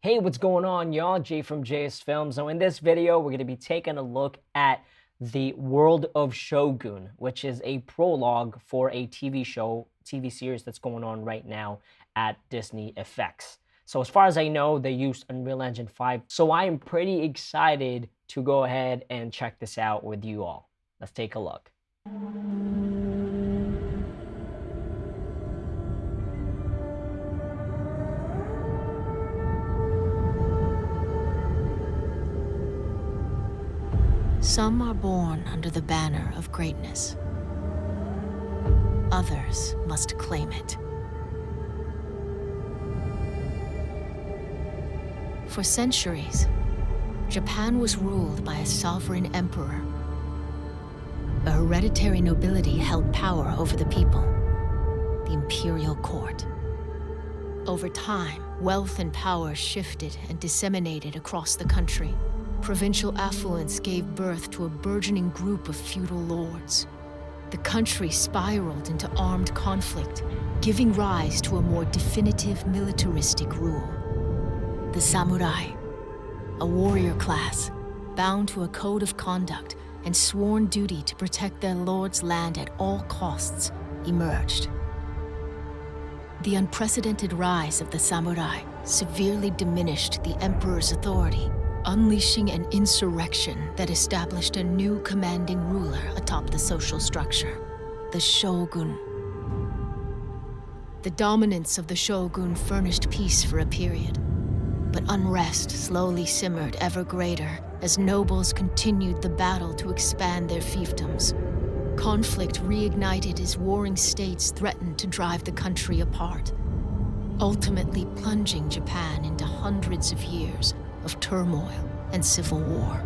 Hey, what's going on, y'all? Jay from JSFILMZ. So in this video, we're going to be taking a look at the world of Shogun, which is a prologue for a TV series that's going on right now at Disney FX. So as far as I know, they used Unreal Engine 5. So I am pretty excited to go ahead and check this out with you all. Let's take a look. Some are born under the banner of greatness. Others must claim it. For centuries, Japan was ruled by a sovereign emperor. A hereditary nobility held power over the people, the imperial court. Over time, wealth and power shifted and disseminated across the country. Provincial affluence gave birth to a burgeoning group of feudal lords. The country spiraled into armed conflict, giving rise to a more definitive militaristic rule. The samurai, a warrior class, bound to a code of conduct and sworn duty to protect their lord's land at all costs, emerged. The unprecedented rise of the samurai severely diminished the emperor's authority, unleashing an insurrection that established a new commanding ruler atop the social structure, the shogun. The dominance of the shogun furnished peace for a period, but unrest slowly simmered ever greater as nobles continued the battle to expand their fiefdoms. Conflict reignited as warring states threatened to drive the country apart, ultimately plunging Japan into hundreds of years of turmoil and civil war.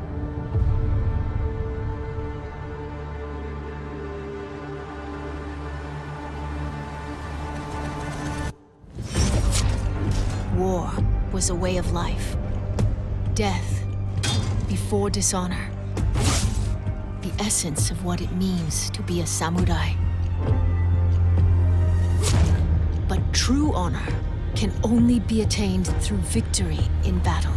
War was a way of life. Death before dishonor. The essence of what it means to be a samurai. But true honor can only be attained through victory in battle.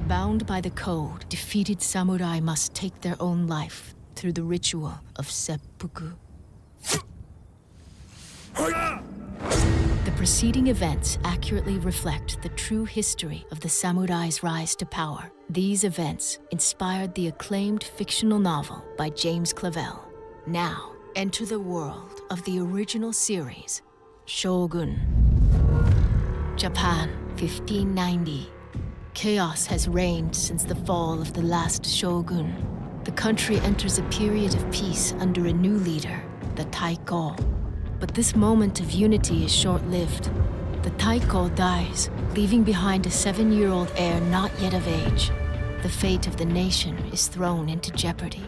Bound by the code, defeated samurai must take their own life through the ritual of seppuku. The preceding events accurately reflect the true history of the samurai's rise to power. These events inspired the acclaimed fictional novel by James Clavell. Now, enter the world of the original series, Shogun. Japan, 1590. Chaos has reigned since the fall of the last shogun. The country enters a period of peace under a new leader, the Taiko. But this moment of unity is short-lived. The Taiko dies, leaving behind a 7-year-old heir not yet of age. The fate of the nation is thrown into jeopardy.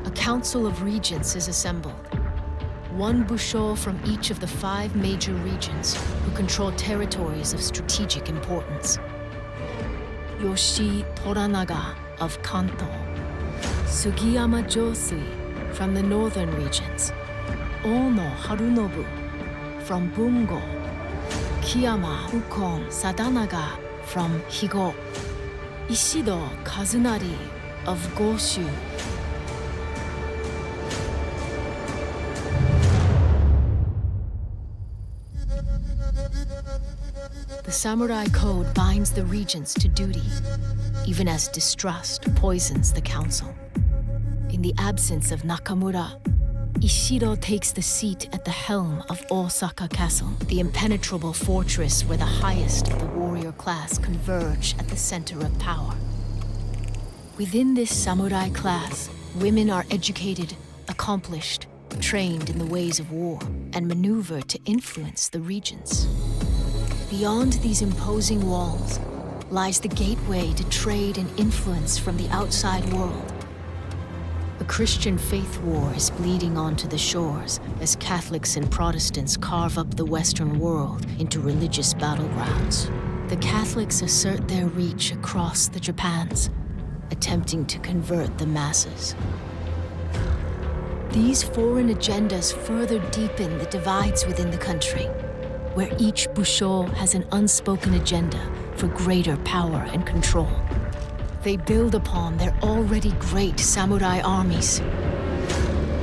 A council of regents is assembled. One Busho from each of the 5 major regions who control territories of strategic importance. Yoshi Toranaga of Kanto. Sugiyama Josui from the northern regions. Ono Harunobu from Bungo. Kiyama Ukon Sadanaga from Higo. Ishido Kazunari of Goshu. The samurai code binds the regents to duty, even as distrust poisons the council. In the absence of Nakamura, Ishido takes the seat at the helm of Osaka Castle, the impenetrable fortress where the highest of the warrior class converge at the center of power. Within this samurai class, women are educated, accomplished, trained in the ways of war, and maneuver to influence the regents. Beyond these imposing walls lies the gateway to trade and influence from the outside world. A Christian faith war is bleeding onto the shores as Catholics and Protestants carve up the Western world into religious battlegrounds. The Catholics assert their reach across the Japans, attempting to convert the masses. These foreign agendas further deepen the divides within the country, where each Busho has an unspoken agenda for greater power and control. They build upon their already great samurai armies.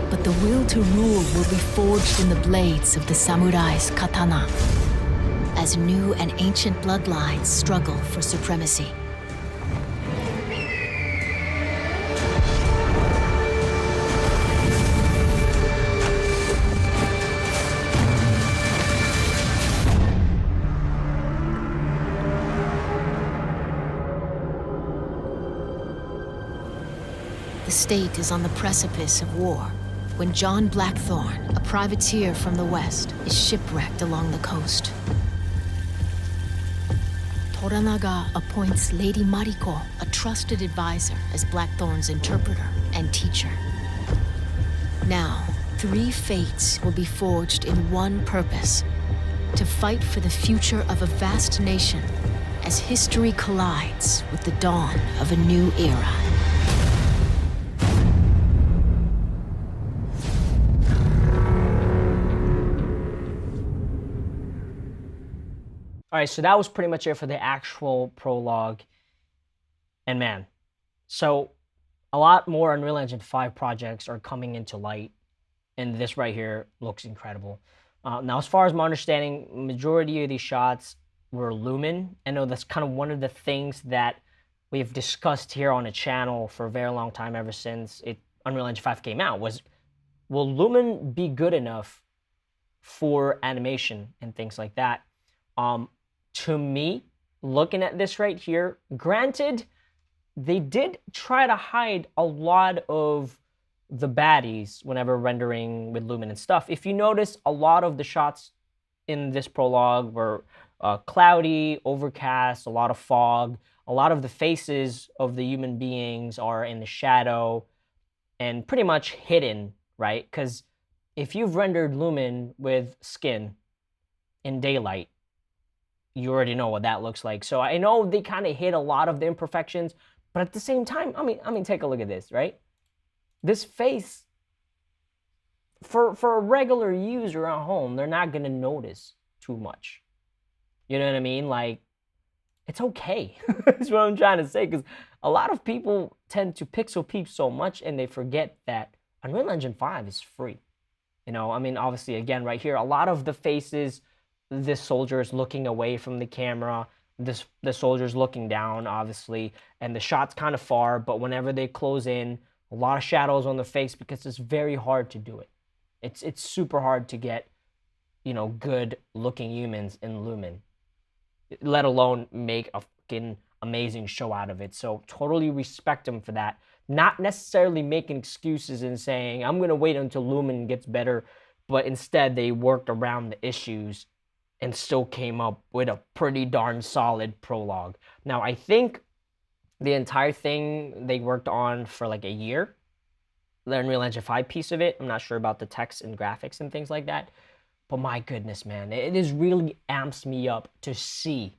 But the will to rule will be forged in the blades of the samurai's katana, as new and ancient bloodlines struggle for supremacy. The state is on the precipice of war when John Blackthorne, a privateer from the west, is shipwrecked along the coast. Toranaga appoints Lady Mariko, a trusted advisor, as Blackthorne's interpreter and teacher. Now, 3 fates will be forged in one purpose: to fight for the future of a vast nation as history collides with the dawn of a new era. All right, so that was pretty much it for the actual prologue. And man, so a lot more Unreal Engine 5 projects are coming into light, and this right here looks incredible. Now, as far as my understanding, majority of these shots were Lumen. I know that's kind of one of the things that we've discussed here on the channel for a very long time, ever since Unreal Engine 5 came out, was, will Lumen be good enough for animation and things like that? To me, looking at this right here, granted, they did try to hide a lot of the baddies whenever rendering with Lumen and stuff. If you notice, a lot of the shots in this prologue were cloudy, overcast, a lot of fog. A lot of the faces of the human beings are in the shadow and pretty much hidden, right? Because if you've rendered Lumen with skin in daylight, you already know what that looks like. So I know they kind of hit a lot of the imperfections, but at the same time, I mean, take a look at this, right? This face, for a regular user at home, they're not gonna notice too much. You know what I mean? Like, it's okay. That's what I'm trying to say, because a lot of people tend to pixel peep so much and they forget that Unreal Engine 5 is free. You know, I mean, obviously, again, right here, a lot of the faces, this soldier is looking away from the camera, the soldier's looking down, obviously, and the shot's kind of far, but whenever they close in, a lot of shadows on the face, because it's very hard to do it. It's super hard to get, you know, good looking humans in Lumen, let alone make a fucking amazing show out of it. So totally respect them for that. Not necessarily making excuses and saying, I'm gonna wait until Lumen gets better, but instead they worked around the issues and still came up with a pretty darn solid prologue. Now, I think the entire thing they worked on for like a year, the Unreal Engine 5 piece of it. I'm not sure about the text and graphics and things like that, but my goodness, man, it is really amps me up to see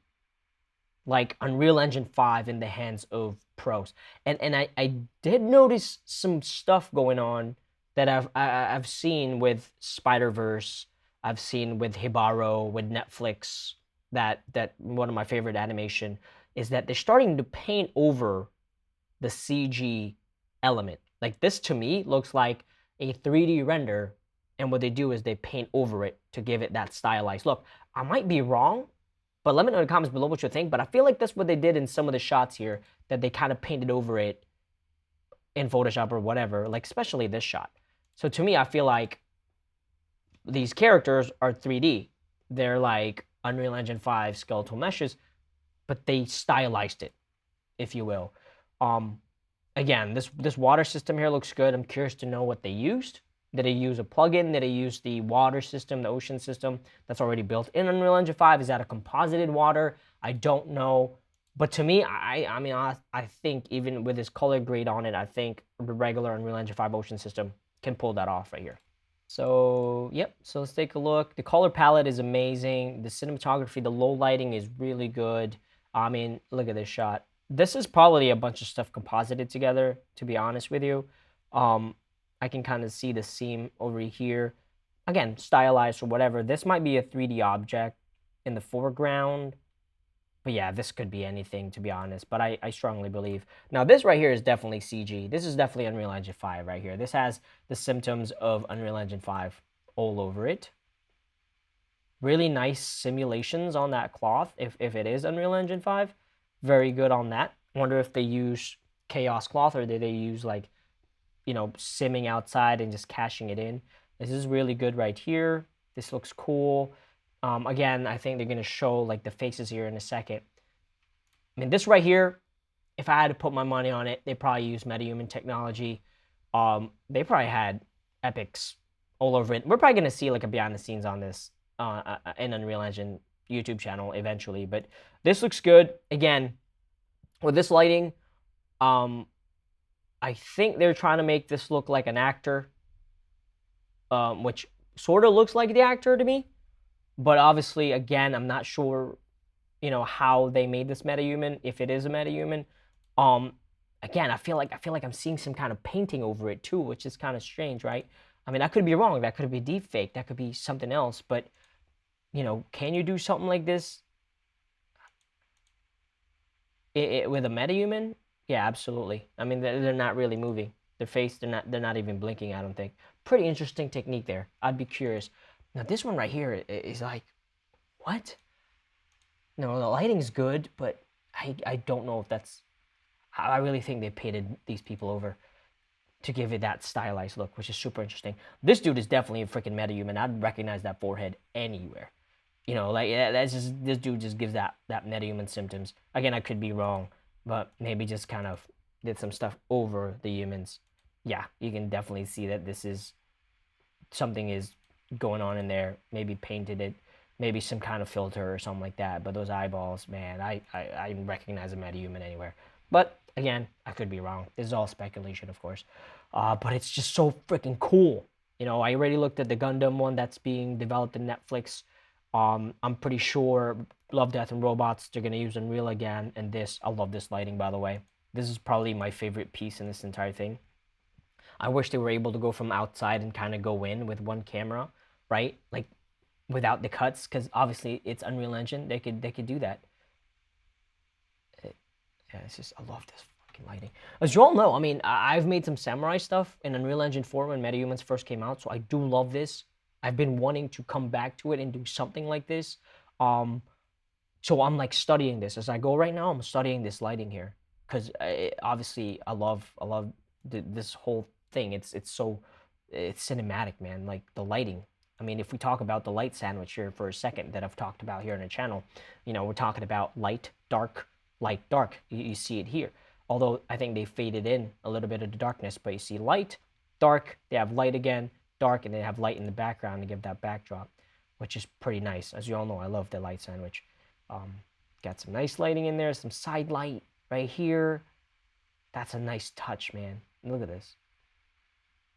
like Unreal Engine 5 in the hands of pros. And I did notice some stuff going on that I've seen with Spider-Verse, I've seen with Hibaro, with Netflix, that one of my favorite animation, is that they're starting to paint over the CG element. Like, this to me looks like a 3D render, and what they do is they paint over it to give it that stylized look. I might be wrong, but let me know in the comments below what you think, but I feel like that's what they did in some of the shots here, that they kind of painted over it in Photoshop or whatever, like especially this shot. So to me, I feel like these characters are 3D. They're like Unreal Engine 5 skeletal meshes, but they stylized it, if you will. Again, this water system here looks good. I'm curious to know what they used. Did they use a plugin? Did they use the water system, the ocean system that's already built in Unreal Engine 5? Is that a composited water? I don't know. But to me, I think even with this color grade on it, I think the regular Unreal Engine 5 ocean system can pull that off right here. So, yep, so let's take a look. The color palette is amazing. The cinematography, the low lighting is really good. I mean, look at this shot. This is probably a bunch of stuff composited together, to be honest with you. I can kind of see the seam over here. Again, stylized or whatever. This might be a 3D object, in the foreground. But yeah, this could be anything, to be honest. But I strongly believe. Now, this right here is definitely CG. This is definitely Unreal Engine 5 right here. This has the symptoms of Unreal Engine 5 all over it. Really nice simulations on that cloth, if it is Unreal Engine 5. Very good on that. Wonder if they use Chaos Cloth, or did they use, like, you know, simming outside and just caching it in. This is really good right here. This looks cool. Again, I think they're going to show, like, the faces here in a second. I mean, this right here, if I had to put my money on it, they probably use MetaHuman technology. They probably had epics all over it. We're probably going to see, like, a behind the scenes on this in Unreal Engine YouTube channel eventually. But this looks good. Again, with this lighting, I think they're trying to make this look like an actor, which sort of looks like the actor to me. But obviously, again, I'm not sure, you know, how they made this metahuman, if it is a metahuman. Again, I feel like I'm seeing some kind of painting over it too, which is kind of strange, right? I mean, I could be wrong. That could be deep fake. That could be something else. But, you know, can you do something like this with a metahuman? Yeah, absolutely. I mean, they're not really moving. Their face, they're not even blinking, I don't think. Pretty interesting technique there. I'd be curious. Now, this one right here is like, what? No, the lighting's good, but I don't know if that's... I really think they painted these people over to give it that stylized look, which is super interesting. This dude is definitely a freaking metahuman. I'd recognize that forehead anywhere. You know, like, that's just... This dude just gives that metahuman symptoms. Again, I could be wrong, but maybe just kind of did some stuff over the humans. Yeah, you can definitely see that this is... Something is going on in there. Maybe painted it, maybe some kind of filter or something like that. But those eyeballs, man, I recognize a metahuman anywhere. But again, I could be wrong. This is all speculation, of course. But it's just so freaking cool. You know, I already looked at the Gundam one that's being developed in Netflix. I'm pretty sure Love, Death, and Robots, they're gonna use Unreal again. And this, I love this lighting, by the way. This is probably my favorite piece in this entire thing. I wish they were able to go from outside and kind of go in with one camera, right? Like, without the cuts, because obviously it's Unreal Engine. They could do that. Yeah, it's just, I love this fucking lighting. As you all know, I mean, I've made some samurai stuff in Unreal Engine 4 when MetaHumans first came out, so I do love this. I've been wanting to come back to it and do something like this. So I'm like studying this as I go right now. I'm studying this lighting here because obviously I love this whole thing. It's cinematic, man. Like the lighting. I mean, if we talk about the light sandwich here for a second that I've talked about here on the channel, you know, we're talking about light, dark, light, dark. You see it here. Although I think they faded in a little bit of the darkness, but you see light, dark, they have light again, dark, and they have light in the background to give that backdrop, which is pretty nice. As you all know, I love the light sandwich. Got some nice lighting in there, some side light right here. That's a nice touch, man. Look at this.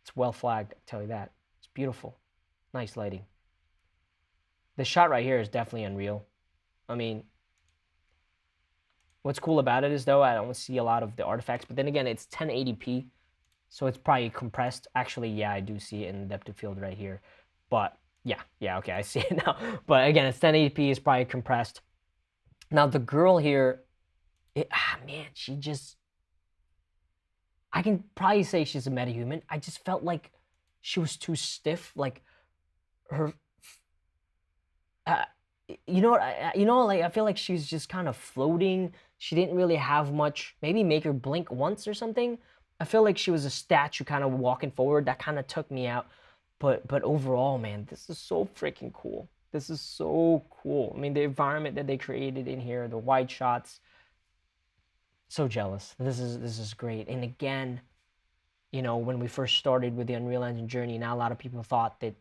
It's well flagged, I'll tell you that. It's beautiful. Nice lighting. The shot right here is definitely unreal. I mean, what's cool about it is, though, I don't see a lot of the artifacts, but then again, it's 1080p, so it's probably compressed. Actually, yeah, I do see it in the depth of field right here, but yeah, okay, I see it now. But again, it's 1080p, it's probably compressed. Now, the girl here, man, she just... I can probably say she's a metahuman. I just felt like she was too stiff, like her... you know what? Like I feel like she's just kind of floating. She didn't really have much. Maybe make her blink once or something. I feel like she was a statue, kind of walking forward. That kind of took me out. But overall, man, this is so freaking cool. This is so cool. I mean, the environment that they created in here, the wide shots. So jealous. This is great. And again, you know, when we first started with the Unreal Engine journey, now a lot of people thought that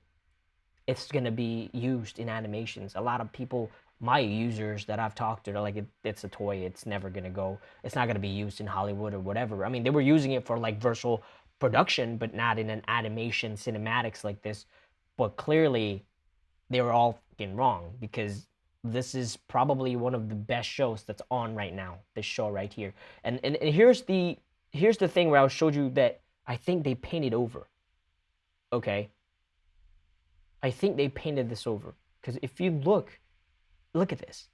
it's going to be used in animations. A lot of people, my users that I've talked to, they're like, it's a toy. It's never going to go. It's not going to be used in Hollywood or whatever. I mean, they were using it for like virtual production, but not in an animation cinematics like this. But clearly, they were all fucking wrong, because this is probably one of the best shows that's on right now. This show right here. And here's the thing where I showed you that I think they painted over. Okay. I think they painted this over, because if you look, look at this.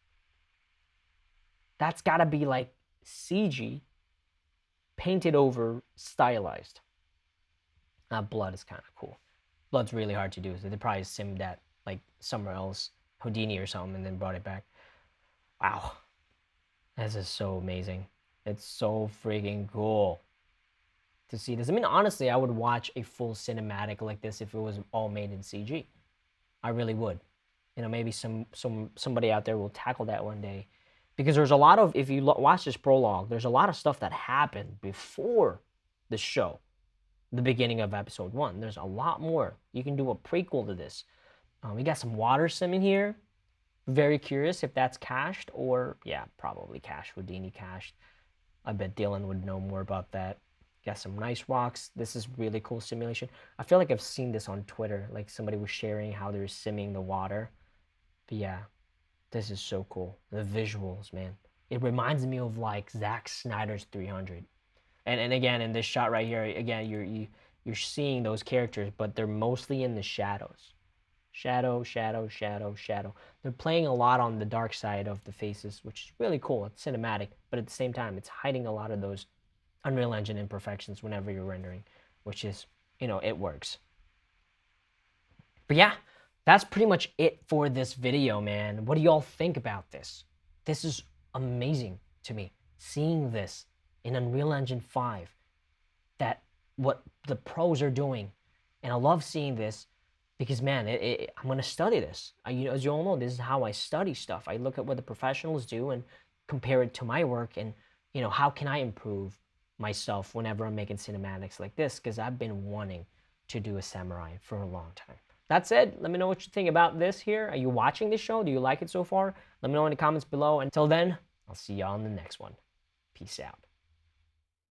That's gotta be like CG painted over, stylized. Blood is kind of cool. Blood's really hard to do, so they probably simmed that like somewhere else, Houdini or something, and then brought it back. Wow, this is so amazing. It's so freaking cool to see this. I mean, honestly, I would watch a full cinematic like this if it was all made in CG. I really would. You know, maybe somebody out there will tackle that one day, because there's a lot of, if you watch this prologue, there's a lot of stuff that happened before the show, the beginning of episode 1. There's a lot more. You can do a prequel to this. We got some water sim in here. Very curious if that's cached, or yeah, probably cached. Houdini cached. I bet Dylan would know more about that. Got some nice rocks. This is really cool simulation. I feel like I've seen this on Twitter. Like somebody was sharing how they're simming the water. But yeah, this is so cool. The visuals, man. It reminds me of like Zack Snyder's 300. And again, in this shot right here, again, you're seeing those characters, but they're mostly in the shadows. Shadow, shadow, shadow, shadow. They're playing a lot on the dark side of the faces, which is really cool. It's cinematic, but at the same time, it's hiding a lot of those Unreal Engine imperfections whenever you're rendering, which is, you know, it works. But yeah, that's pretty much it for this video, man. What do y'all think about this? This is amazing to me. Seeing this in Unreal Engine 5, that what the pros are doing. And I love seeing this because, man, I'm going to study this. As you all know, this is how I study stuff. I look at what the professionals do and compare it to my work, and, you know, how can I improve myself whenever I'm making cinematics like this, because I've been wanting to do a samurai for a long time. That said, let me know what you think about this here. Are you watching this show? Do you like it so far? Let me know in the comments below. Until then, I'll see y'all in the next one. Peace out.